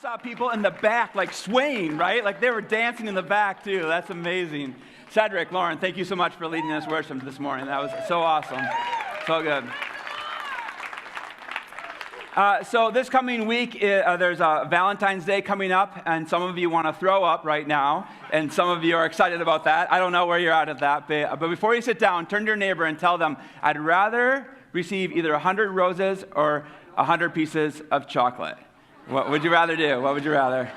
saw people in the back like swaying, right? Like they were dancing in the back too. That's amazing. Cedric, Lauren, thank you so much for leading us worship this morning. That was so awesome. So good. So this coming week, there's a Valentine's Day coming up, and some of you want to throw up right now, and some of you are excited about that. I don't know where you're at that, but before you sit down, turn to your neighbor and tell them, I'd rather receive either 100 roses or 100 pieces of chocolate. What would you rather do? What would you rather?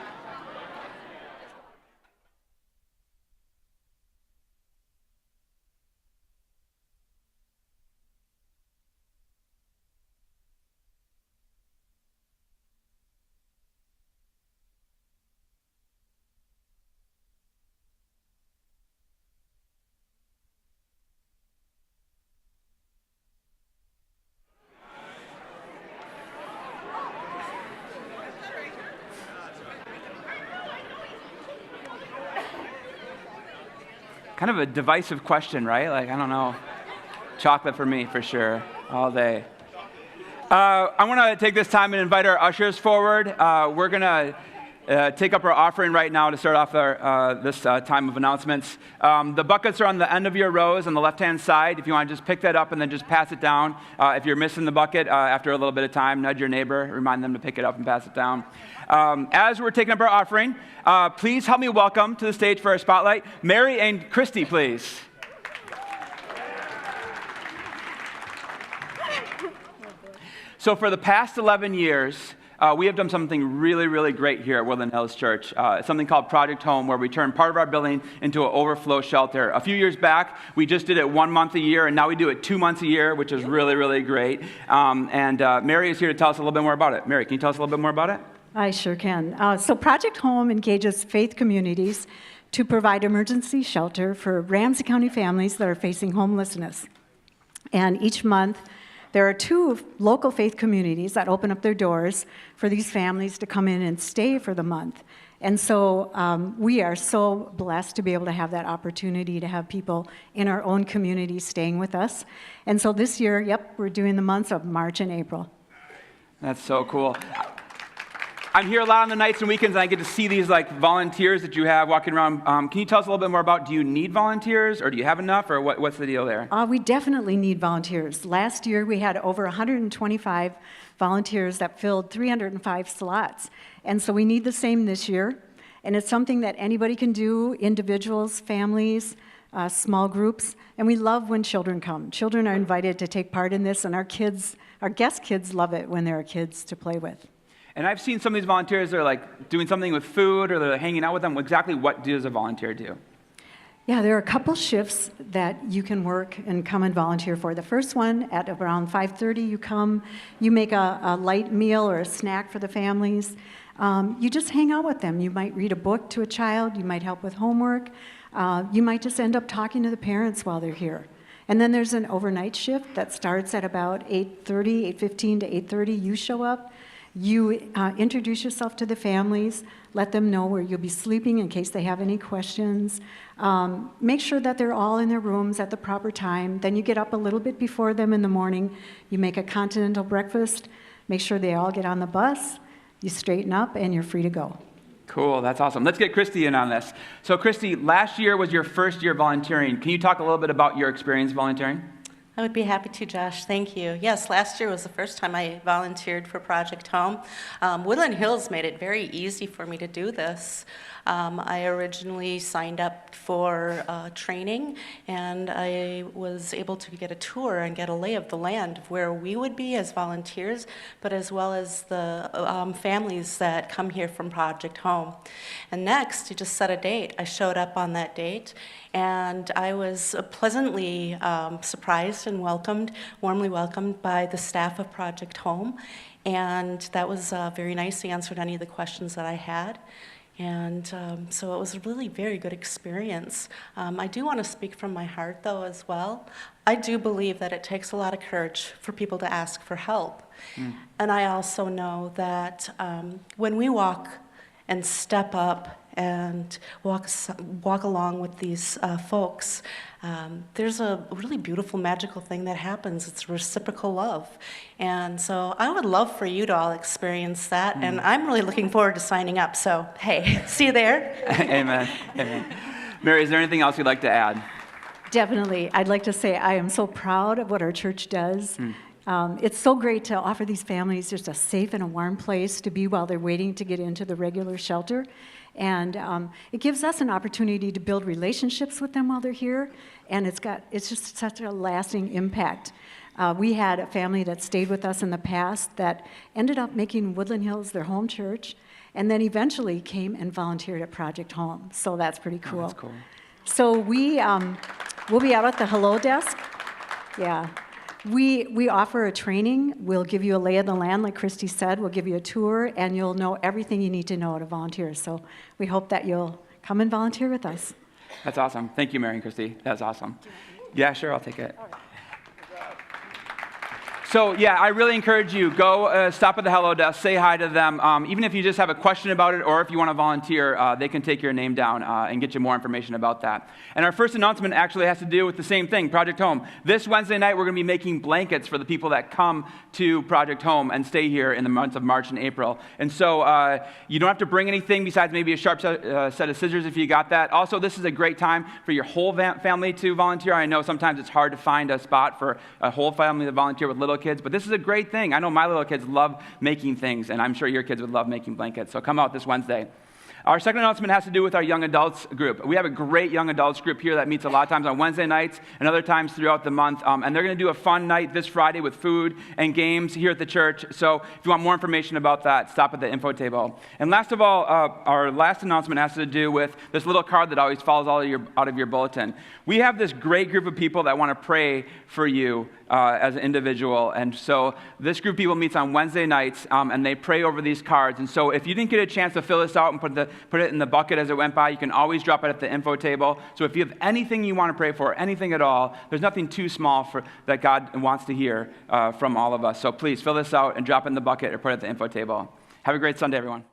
Kind of a divisive question, right? Like, I don't know. Chocolate for me, for sure, all day. I want to take this time and invite our ushers forward. We're going to take up our offering right now to start off this time of announcements. The buckets are on the end of your rows on the left-hand side. If you want to just pick that up and then just pass it down. If you're missing the bucket after a little bit of time, nudge your neighbor, remind them to pick it up and pass it down. As we're taking up our offering, please help me welcome to the stage for our spotlight, Mary and Christy, please. So for the past 11 years, we have done something really, really great here at Woodland Hills Church. It's something called Project Home, where we turn part of our building into an overflow shelter. A few years back, we just did it 1 month a year, and now we do it 2 months a year, which is really, really great. Mary is here to tell us a little bit more about it. Mary, can you tell us a little bit more about it? I sure can. So Project Home engages faith communities to provide emergency shelter for Ramsey County families that are facing homelessness. And each month, there are 2 local faith communities that open up their doors for these families to come in and stay for the month. And so we are so blessed to be able to have that opportunity to have people in our own community staying with us. And so this year, we're doing the months of March and April. That's so cool. I'm here a lot on the nights and weekends, and I get to see these like volunteers that you have walking around. Can you tell us a little bit more about, do you need volunteers, or do you have enough, or what's the deal there? We definitely need volunteers. Last year, we had over 125 volunteers that filled 305 slots. And so we need the same this year. And it's something that anybody can do, individuals, families, small groups. And we love when children come. Children are invited to take part in this, and our guest kids love it when there are kids to play with. And I've seen some of these volunteers, they're like doing something with food, or they're hanging out with them. Exactly what does a volunteer do? Yeah, there are a couple shifts that you can work and come and volunteer for. The first one, at around 5:30, you come, you make a light meal or a snack for the families. You just hang out with them. You might read a book to a child. You might help with homework. You might just end up talking to the parents while they're here. And then there's an overnight shift that starts at about 8:30, 8:15 to 8:30. You show up. You introduce yourself to the families, let them know where you'll be sleeping in case they have any questions. Make sure that they're all in their rooms at the proper time. Then you get up a little bit before them in the morning. You make a continental breakfast. Make sure they all get on the bus. You straighten up, and you're free to go. Cool, that's awesome. Let's get Christy in on this. So Christy, last year was your first year volunteering. Can you talk a little bit about your experience volunteering? I would be happy to, Josh. Thank you. Yes, last year was the first time I volunteered for Project Home. Woodland Hills made it very easy for me to do this. I originally signed up for training, and I was able to get a tour and get a lay of the land of where we would be as volunteers, but as well as the families that come here from Project Home. And next, you just set a date. I showed up on that date, and I was pleasantly surprised and warmly welcomed by the staff of Project Home. And that was very nice. They answered any of the questions that I had. And so it was a really very good experience. I do want to speak from my heart, though, as well. I do believe that it takes a lot of courage for people to ask for help. And I also know that when we walk and step up and walk along with these folks, there's a really beautiful, magical thing that happens. It's reciprocal love. And so I would love for you to all experience that, and I'm really looking forward to signing up. So, hey, see you there. Amen. Amen. Mary, is there anything else you'd like to add? Definitely. I'd like to say I am so proud of what our church does. It's so great to offer these families just a safe and a warm place to be while they're waiting to get into the regular shelter. And it gives us an opportunity to build relationships with them while they're here, and it's just such a lasting impact. We had a family that stayed with us in the past that ended up making Woodland Hills their home church, and then eventually came and volunteered at Project Home. So that's pretty cool. Oh, that's cool. So we'll be out at the Hello Desk. Yeah. We offer a training. We'll give you a lay of the land, like Christy said. We'll give you a tour, and you'll know everything you need to know to volunteer. So we hope that you'll come and volunteer with us. That's awesome. Thank you, Mary and Christy. That's awesome. Yeah, sure, I'll take it. So, yeah, I really encourage you, go stop at the Hello Desk, say hi to them. Even if you just have a question about it or if you want to volunteer, they can take your name down and get you more information about that. And our first announcement actually has to do with the same thing, Project Home. This Wednesday night, we're going to be making blankets for the people that come to Project Home and stay here in the months of March and April. And so you don't have to bring anything besides maybe a sharp set of scissors if you got that. Also, this is a great time for your whole family to volunteer. I know sometimes it's hard to find a spot for a whole family to volunteer with little kids, but this is a great thing. I know my little kids love making things, and I'm sure your kids would love making blankets. So come out this Wednesday. Our second announcement has to do with our young adults group. We have a great young adults group here that meets a lot of times on Wednesday nights and other times throughout the month. And they're going to do a fun night this Friday with food and games here at the church. So if you want more information about that, stop at the info table. And last of all, our last announcement has to do with this little card that always falls out of your bulletin. We have this great group of people that want to pray for you as an individual. And so this group of people meets on Wednesday nights, and they pray over these cards. And so if you didn't get a chance to fill this out and put it in the bucket as it went by, you can always drop it at the info table. So if you have anything you want to pray for, anything at all, there's nothing too small that God wants to hear from all of us. So please fill this out and drop it in the bucket or put it at the info table. Have a great Sunday, everyone.